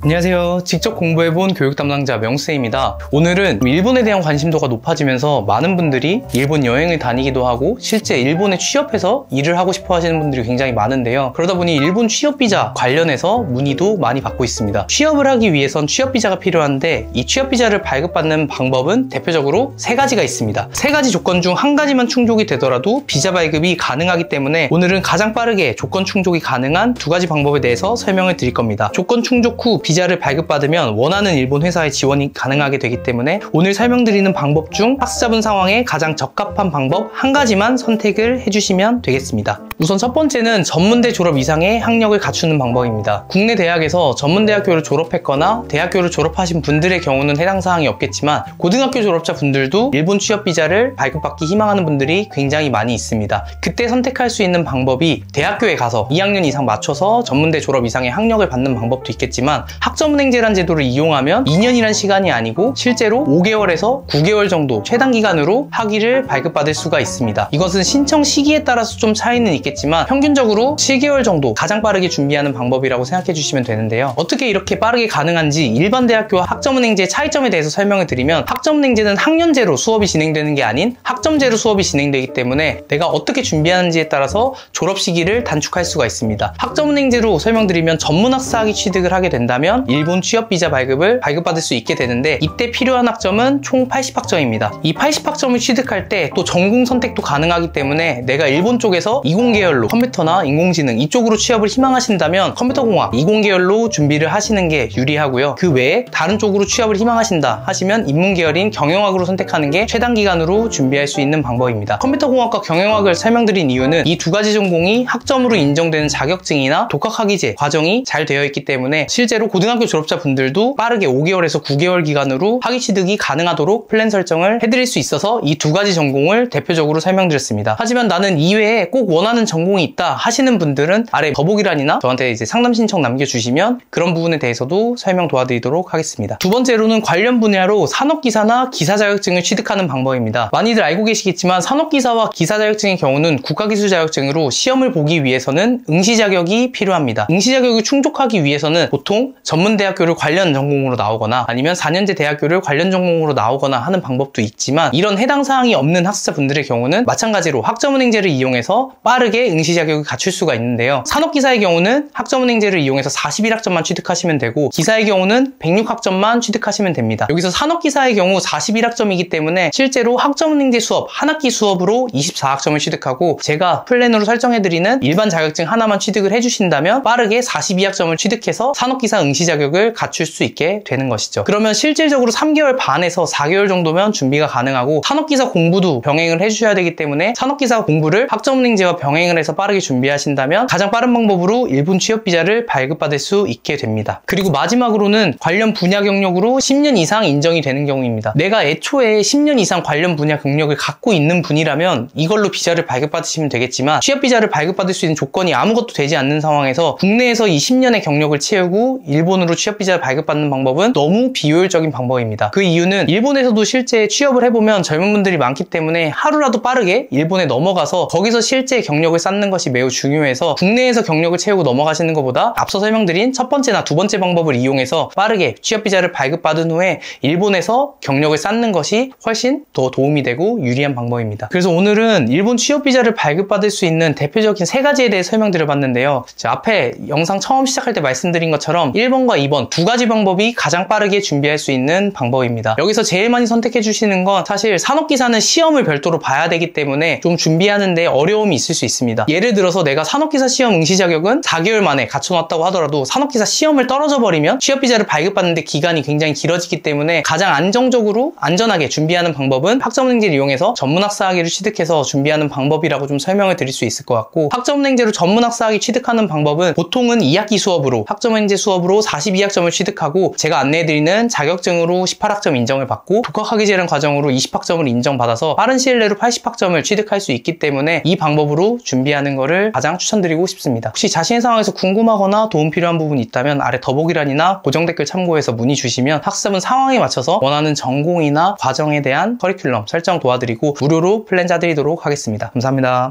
안녕하세요. 직접 공부해본 교육 담당자 명수입니다. 오늘은 일본에 대한 관심도가 높아지면서 많은 분들이 일본 여행을 다니기도 하고 실제 일본에 취업해서 일을 하고 싶어 하시는 분들이 굉장히 많은데요. 그러다 보니 일본 취업비자 관련해서 문의도 많이 받고 있습니다. 취업을 하기 위해선 취업비자가 필요한데 이 취업비자를 발급받는 방법은 대표적으로 세 가지가 있습니다. 세 가지 조건 중 한 가지만 충족이 되더라도 비자 발급이 가능하기 때문에 오늘은 가장 빠르게 조건 충족이 가능한 두 가지 방법에 대해서 설명을 드릴 겁니다. 조건 충족 후 비자를 발급받으면 원하는 일본 회사에 지원이 가능하게 되기 때문에 오늘 설명드리는 방법 중 학습자분 상황에 가장 적합한 방법 한 가지만 선택을 해주시면 되겠습니다. 우선 첫 번째는 전문대 졸업 이상의 학력을 갖추는 방법입니다. 국내 대학에서 전문대학교를 졸업했거나 대학교를 졸업하신 분들의 경우는 해당 사항이 없겠지만 고등학교 졸업자 분들도 일본 취업 비자를 발급받기 희망하는 분들이 굉장히 많이 있습니다. 그때 선택할 수 있는 방법이 대학교에 가서 2학년 이상 맞춰서 전문대 졸업 이상의 학력을 받는 방법도 있겠지만 학점은행제란 제도를 이용하면 2년이란 시간이 아니고 실제로 5개월에서 9개월 정도 최단 기간으로 학위를 발급받을 수가 있습니다. 이것은 신청 시기에 따라서 좀 차이는 있겠지만 평균적으로 7개월 정도 가장 빠르게 준비하는 방법이라고 생각해 주시면 되는데요. 어떻게 이렇게 빠르게 가능한지 일반 대학교와 학점은행제의 차이점에 대해서 설명을 드리면 학점은행제는 학년제로 수업이 진행되는 게 아닌 학점제로 수업이 진행되기 때문에 내가 어떻게 준비하는지에 따라서 졸업 시기를 단축할 수가 있습니다. 학점은행제로 설명드리면 전문학사학위 취득을 하게 된다면 일본 취업비자 발급을 발급받을 수 있게 되는데 이때 필요한 학점은 총 80학점입니다. 이 80학점을 취득할 때 또 전공 선택도 가능하기 때문에 내가 일본 쪽에서 이공계열로 컴퓨터나 인공지능 이쪽으로 취업을 희망하신다면 컴퓨터공학 이공계열로 준비를 하시는 게 유리하고요. 그 외에 다른 쪽으로 취업을 희망하신다 하시면 인문계열인 경영학으로 선택하는 게 최단 기간으로 준비할 수 있는 방법입니다. 컴퓨터공학과 경영학을 설명드린 이유는 이 두 가지 전공이 학점으로 인정되는 자격증이나 독학학위제 과정이 잘 되어 있기 때문에 실제로 고등학교 졸업자 분들도 빠르게 5개월에서 9개월 기간으로 학위 취득이 가능하도록 플랜 설정을 해드릴 수 있어서 이 두 가지 전공을 대표적으로 설명드렸습니다. 하지만 나는 이외에 꼭 원하는 전공이 있다 하시는 분들은 아래 더보기란이나 저한테 이제 상담 신청 남겨주시면 그런 부분에 대해서도 설명 도와드리도록 하겠습니다. 두 번째로는 관련 분야로 산업기사나 기사 자격증을 취득하는 방법입니다. 많이들 알고 계시겠지만 산업기사와 기사 자격증의 경우는 국가기술 자격증으로 시험을 보기 위해서는 응시 자격이 필요합니다. 응시 자격을 충족하기 위해서는 보통 전문대학교를 관련 전공으로 나오거나 아니면 4년제 대학교를 관련 전공으로 나오거나 하는 방법도 있지만 이런 해당 사항이 없는 학습자분들의 경우는 마찬가지로 학점은행제를 이용해서 빠르게 응시 자격을 갖출 수가 있는데요. 산업기사의 경우는 학점은행제를 이용해서 41학점만 취득하시면 되고 기사의 경우는 106학점만 취득하시면 됩니다. 여기서 산업기사의 경우 41학점이기 때문에 실제로 학점은행제 수업 한 학기 수업으로 24학점을 취득하고 제가 플랜으로 설정해드리는 일반 자격증 하나만 취득을 해주신다면 빠르게 42학점을 취득해서 산업기사 응시 자격을 갖출 수 있게 되는 것이죠. 그러면 실질적으로 3개월 반에서 4개월 정도면 준비가 가능하고 산업기사 공부도 병행을 해주셔야 되기 때문에 산업기사 공부를 학점은행제와 병행을 해서 빠르게 준비하신다면 가장 빠른 방법으로 일본 취업비자를 발급받을 수 있게 됩니다. 그리고 마지막으로는 관련 분야 경력으로 10년 이상 인정이 되는 경우입니다. 내가 애초에 10년 이상 관련 분야 경력을 갖고 있는 분이라면 이걸로 비자를 발급받으시면 되겠지만 취업비자를 발급받을 수 있는 조건이 아무것도 되지 않는 상황에서 국내에서 이 10년의 경력을 채우고 일본으로 취업비자를 발급받는 방법은 너무 비효율적인 방법입니다. 그 이유는 일본에서도 실제 취업을 해보면 젊은 분들이 많기 때문에 하루라도 빠르게 일본에 넘어가서 거기서 실제 경력을 쌓는 것이 매우 중요해서 국내에서 경력을 채우고 넘어가시는 것보다 앞서 설명드린 첫 번째나 두 번째 방법을 이용해서 빠르게 취업비자를 발급받은 후에 일본에서 경력을 쌓는 것이 훨씬 더 도움이 되고 유리한 방법입니다. 그래서 오늘은 일본 취업비자를 발급받을 수 있는 대표적인 세 가지에 대해 설명드려봤는데요. 앞에 영상 처음 시작할 때 말씀드린 것처럼 1번과 2번 두 가지 방법이 가장 빠르게 준비할 수 있는 방법입니다. 여기서 제일 많이 선택해 주시는 건 사실 산업기사는 시험을 별도로 봐야 되기 때문에 좀 준비하는데 어려움이 있을 수 있습니다. 예를 들어서 내가 산업기사 시험 응시 자격은 4개월 만에 갖춰놨다고 하더라도 산업기사 시험을 떨어져 버리면 취업비자를 발급받는데 기간이 굉장히 길어지기 때문에 가장 안정적으로 안전하게 준비하는 방법은 학점은행제를 이용해서 전문학사학위를 취득해서 준비하는 방법이라고 좀 설명을 드릴 수 있을 것 같고 학점은행제로 전문학사학위 취득하는 방법은 보통은 2학기 수업으로 학점은행제 수업으로 42학점을 취득하고 제가 안내해드리는 자격증으로 18학점 인정을 받고 독학학위제라는 과정으로 20학점을 인정받아서 빠른 시일 내로 80학점을 취득할 수 있기 때문에 이 방법으로 준비하는 것을 가장 추천드리고 싶습니다. 혹시 자신의 상황에서 궁금하거나 도움 필요한 부분이 있다면 아래 더보기란이나 고정 댓글 참고해서 문의 주시면 학습자분 상황에 맞춰서 원하는 전공이나 과정에 대한 커리큘럼 설정 도와드리고 무료로 플랜 짜드리도록 하겠습니다. 감사합니다.